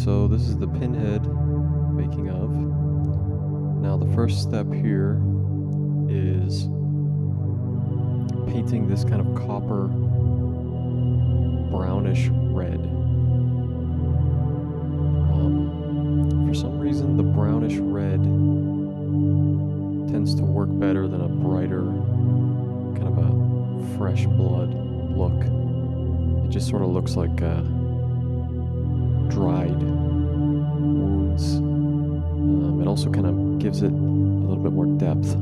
So this is the Pinhead making of. Now the first step here is painting this kind of copper brownish red. For some reason the brownish red tends to work better than a brighter kind of a fresh blood look. It just sort of looks like dried wounds. It also kind of gives it a little bit more depth.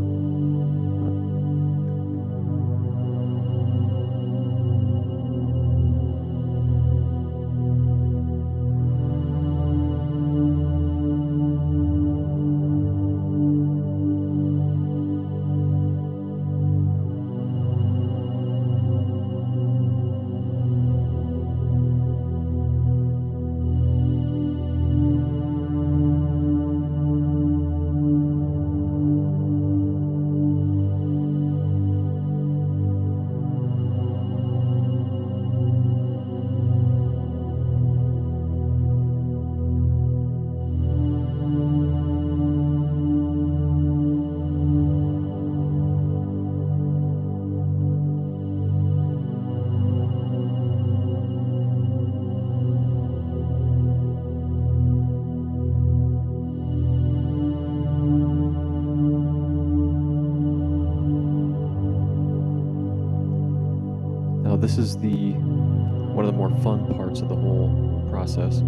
Now this is one of the more fun parts of the whole process,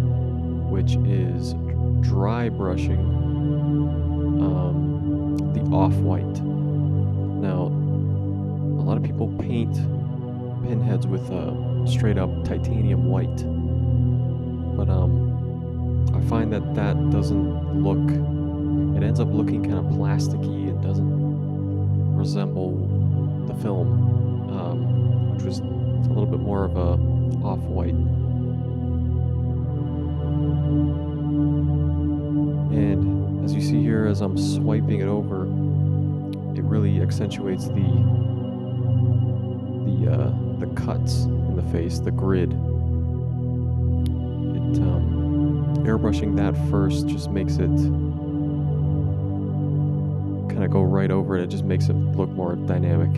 which is dry brushing the off-white. Now, a lot of people paint pinheads with straight up titanium white, but I find that doesn't look, it ends up looking kind of plasticky. It doesn't resemble the film, which was a little bit more of a off-white. And as you see here, as I'm swiping it over, it really accentuates the cuts in the face, the grid. Airbrushing that first just makes it kind of go right over it. It just makes it look more dynamic.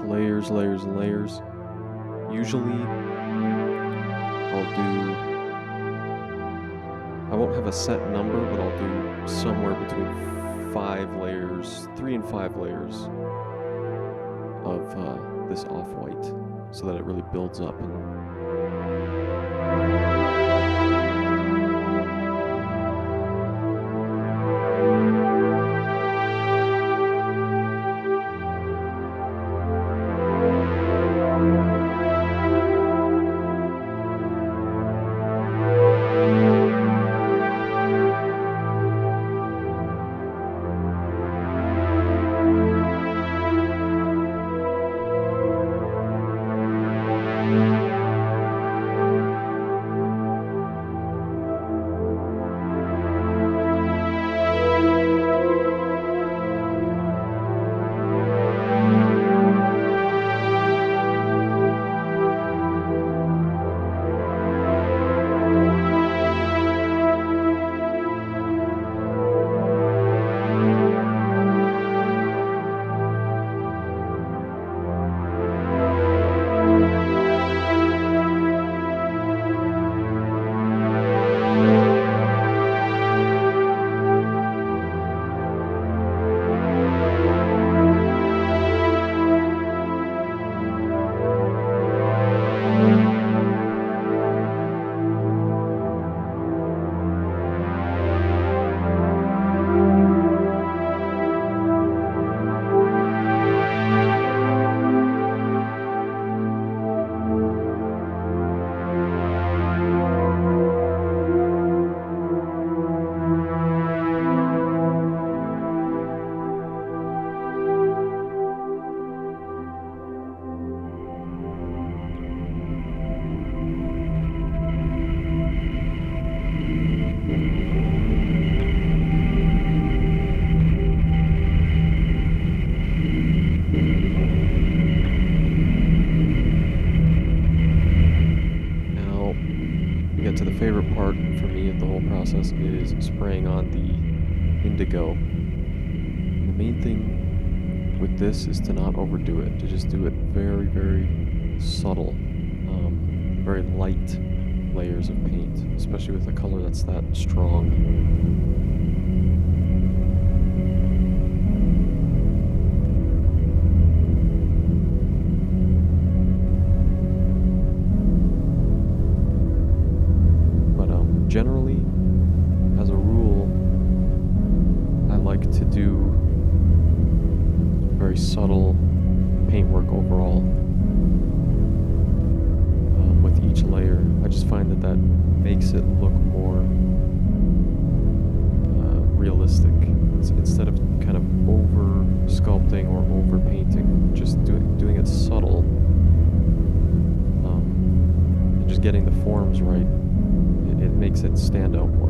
Layers, layers, and layers. Usually, I won't have a set number, but I'll do somewhere between 3 and 5 layers of this off-white, so that it really builds up. process is spraying on the Indigo. And the main thing with this is to not overdo it, to just do it very, very subtle, very light layers of paint, especially with a color that's that strong. Generally, as a rule, I like to do very subtle paintwork overall with each layer. I just find that makes it look more realistic. Instead of kind of over sculpting or over painting, just doing it subtle and just getting the forms right. It makes it stand out more.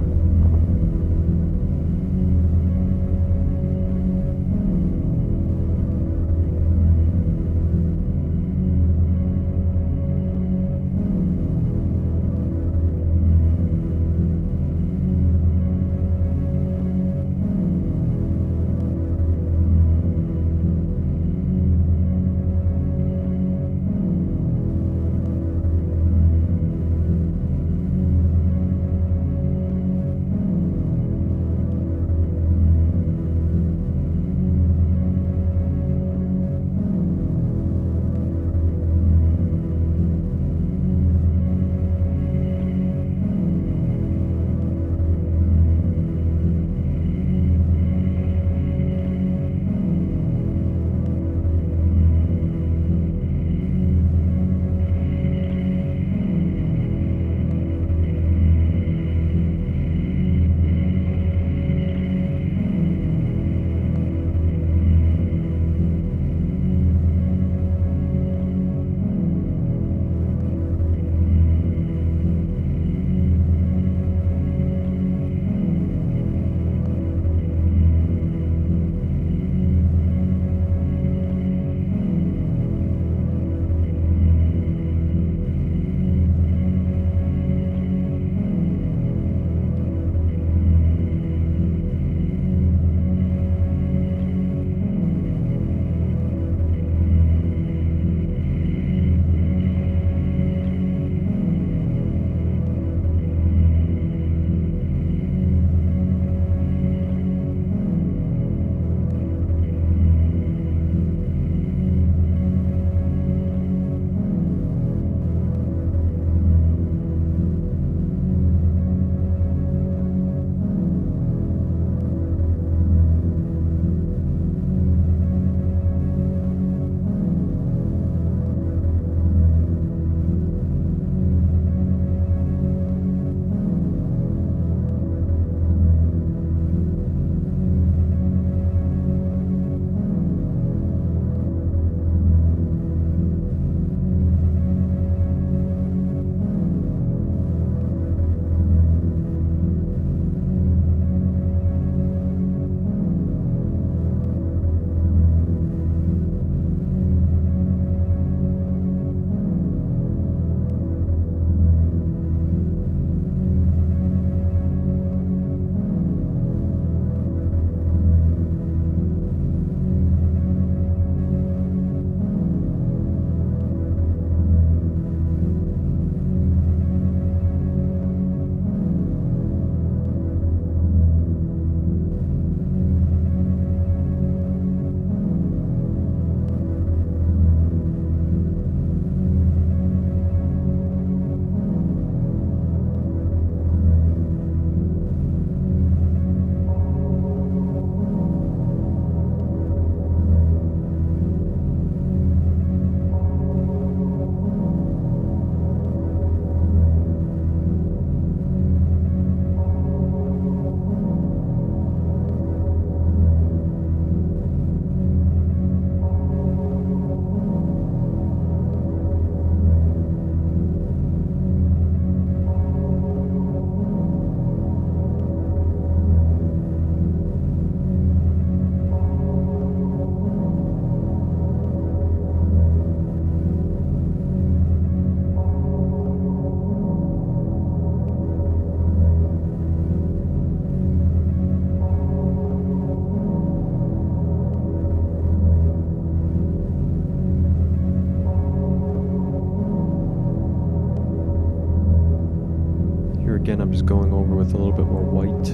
with a little bit more white.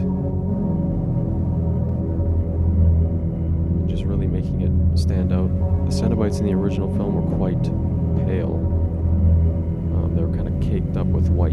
And just really making it stand out. The Cenobites in the original film were quite pale. They were kind of caked up with white.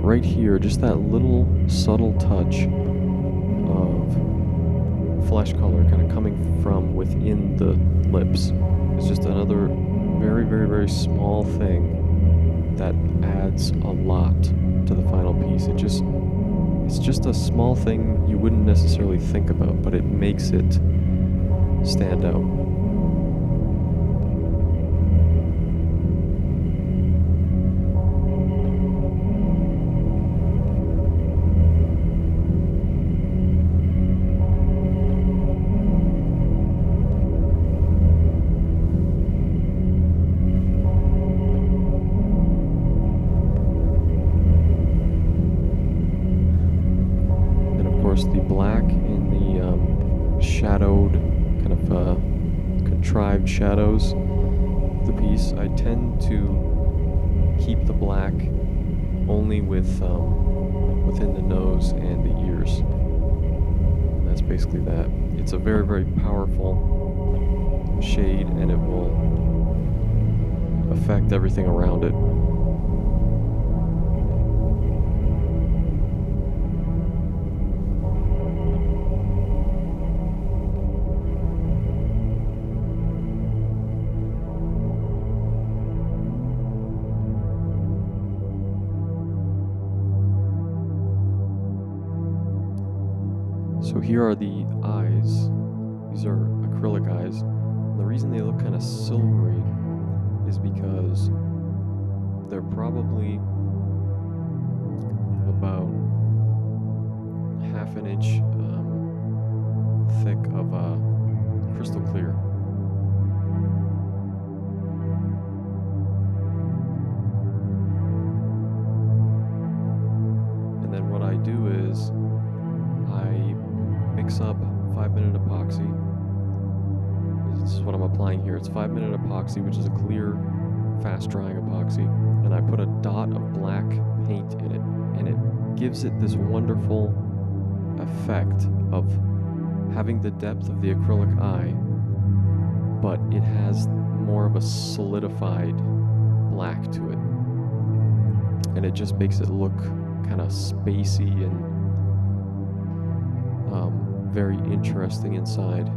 Right here, just that little subtle touch of flesh color kind of coming from within the lips is just another very, very, very small thing that adds a lot to the final piece. It's just a small thing you wouldn't necessarily think about, but it makes it stand out. The black in the shadowed, kind of contrived shadows of the piece, I tend to keep the black only with within the nose and the ears. And that's basically that. It's a very, very powerful shade, and it will affect everything around it. So here are the eyes. These are acrylic eyes. And the reason they look kind of silvery is because they're probably about half an inch thick of crystal clear. And then what I do is I mix up 5-minute epoxy. This is what I'm applying here. It's 5-minute epoxy, which is a clear, fast-drying epoxy. And I put a dot of black paint in it. And it gives it this wonderful effect of having the depth of the acrylic eye, but it has more of a solidified black to it. And it just makes it look kind of spacey and very interesting inside.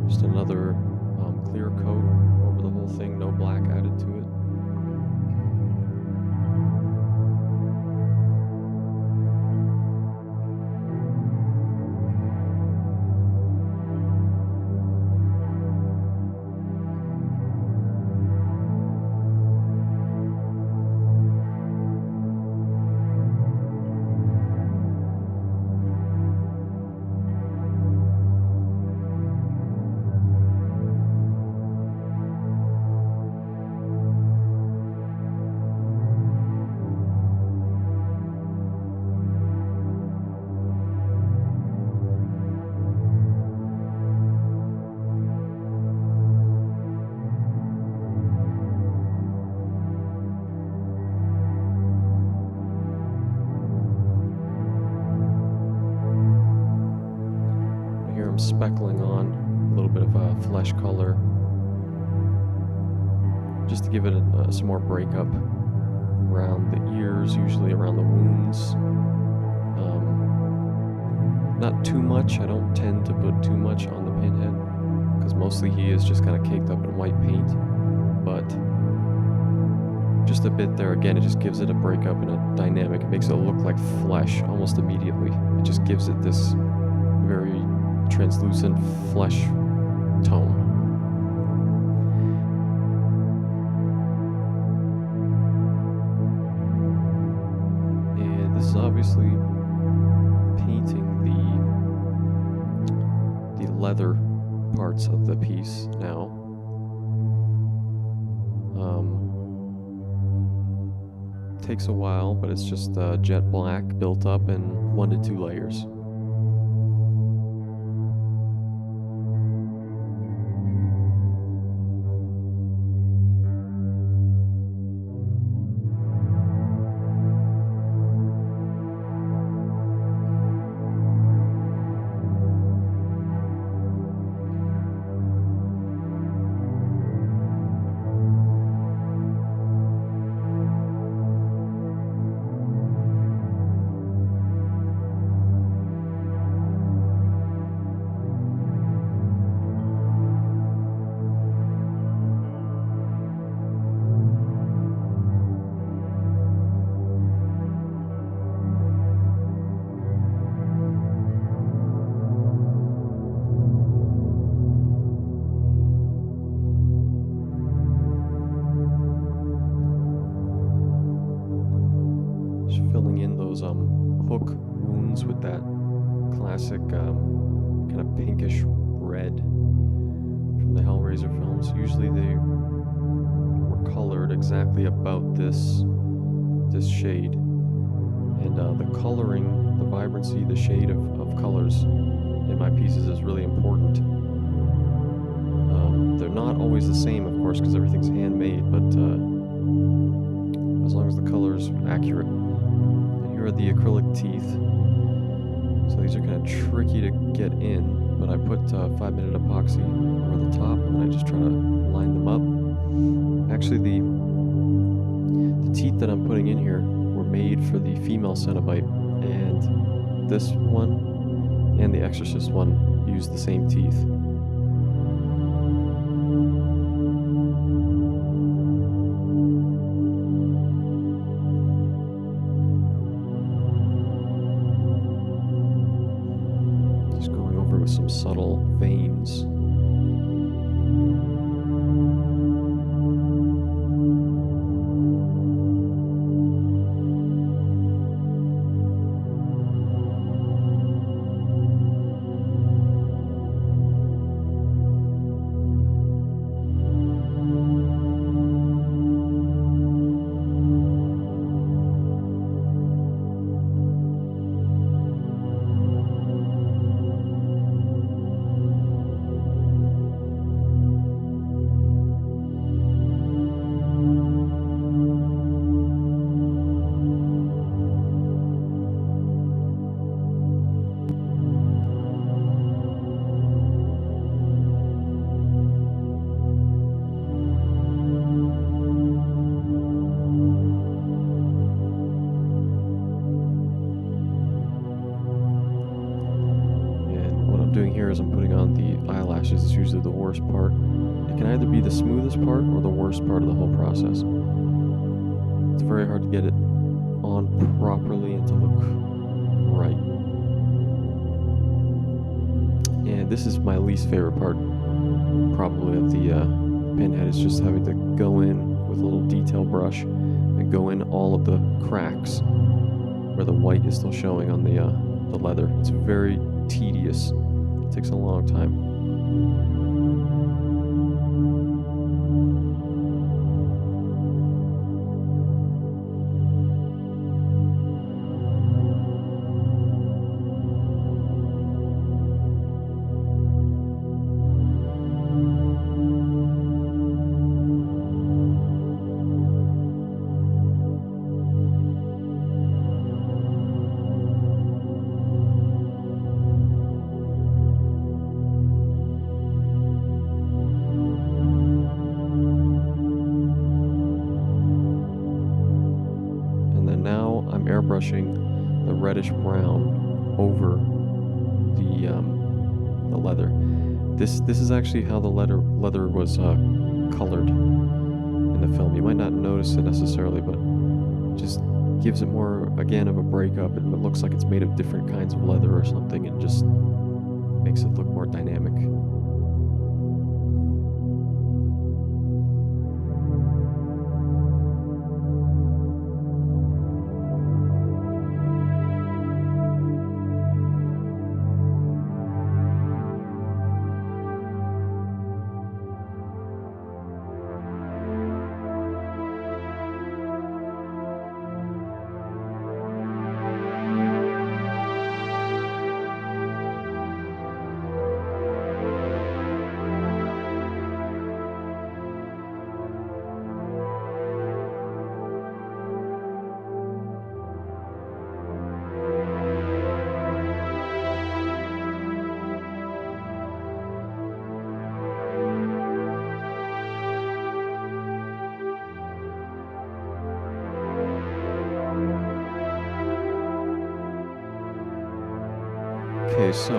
Just another clear coat over the whole thing, no black added to it. I'm speckling on a little bit of a flesh color just to give it some more breakup around the ears, usually around the wounds. Not too much. I don't tend to put too much on the Pinhead because mostly he is just kind of caked up in white paint, but just a bit there. Again, it just gives it a breakup and a dynamic. It makes it look like flesh almost immediately. It just gives it this very translucent flesh tone. And this is obviously painting the leather parts of the piece now. Takes a while, but it's just jet black built up in 1 to 2 layers. Filling in those hook wounds with that classic kind of pinkish red from the Hellraiser films. Usually they were colored exactly about this shade, and the coloring, the vibrancy, the shade of colors in my pieces is really important. They're not always the same, of course, because everything's handmade, but as long as the color's accurate. Here are the acrylic teeth. So these are kind of tricky to get in, but I put 5-minute epoxy over the top, and I just try to line them up. Actually, the teeth that I'm putting in here were made for the female Cenobite, and this one and the Exorcist one use the same teeth. With some subtle veins. Doing here is I'm putting on the eyelashes. It's usually the worst part. It can either be the smoothest part or the worst part of the whole process. It's very hard to get it on properly and to look right. And this is my least favorite part, probably, of the Pinhead. It's just having to go in with a little detail brush and go in all of the cracks where the white is still showing on the leather. It's very tedious. It takes a long time. brushing the reddish brown over the leather. This is actually how the leather was colored in the film. You might not notice it necessarily, but it just gives it more, again, of a breakup. It looks like it's made of different kinds of leather or something, and just makes it look more dynamic. Okay, so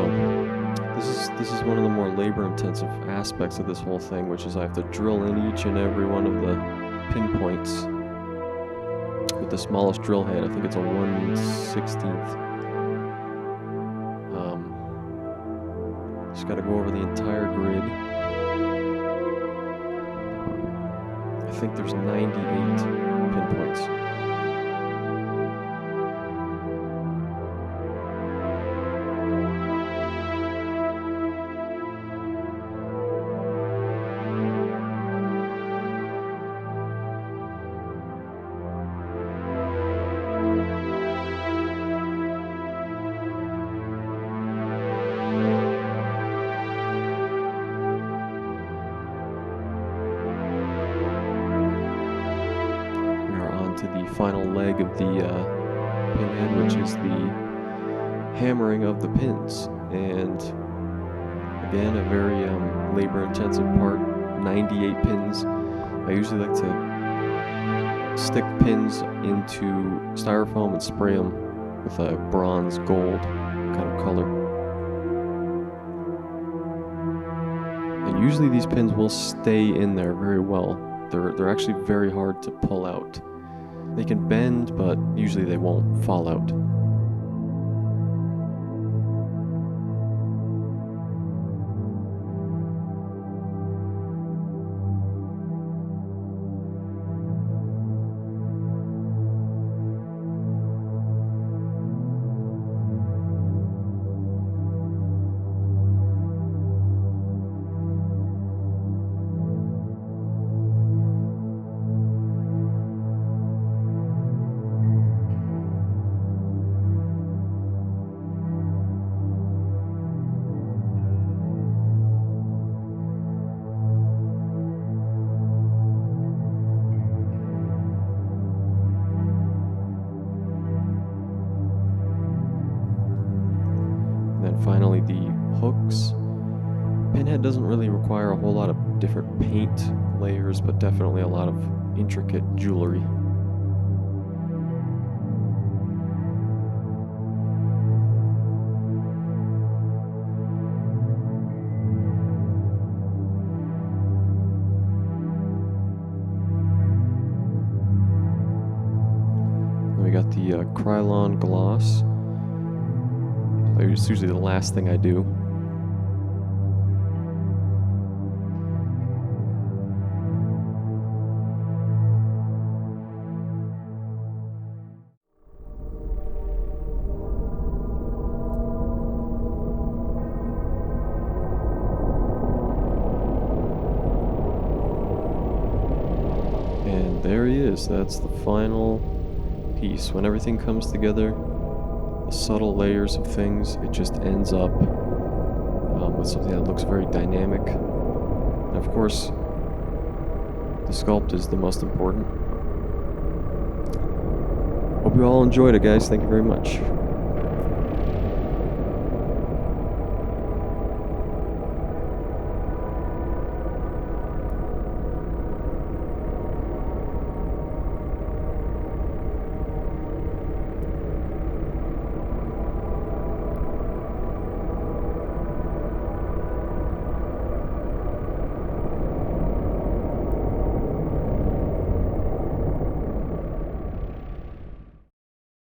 this is one of the more labor-intensive aspects of this whole thing, which is I have to drill in each and every one of the pinpoints with the smallest drill head. I think it's a 1/16. Just got to go over the entire grid. I think there's 98 pinpoints. To the final leg of the pinhead, which is the hammering of the pins. And again, a very labor-intensive part. 98 pins. I usually like to stick pins into styrofoam and spray them with a bronze gold kind of color. And usually these pins will stay in there very well. They're actually very hard to pull out. They can bend, but usually they won't fall out. Finally, the hooks. Pinhead doesn't really require a whole lot of different paint layers, but definitely a lot of intricate jewelry. Then we got the Krylon gloss. It's usually the last thing I do. And there he is. That's the final piece. When everything comes together, the subtle layers of things, it just ends up with something that looks very dynamic. And of course, the sculpt is the most important. Hope you all enjoyed it, guys. Thank you very much.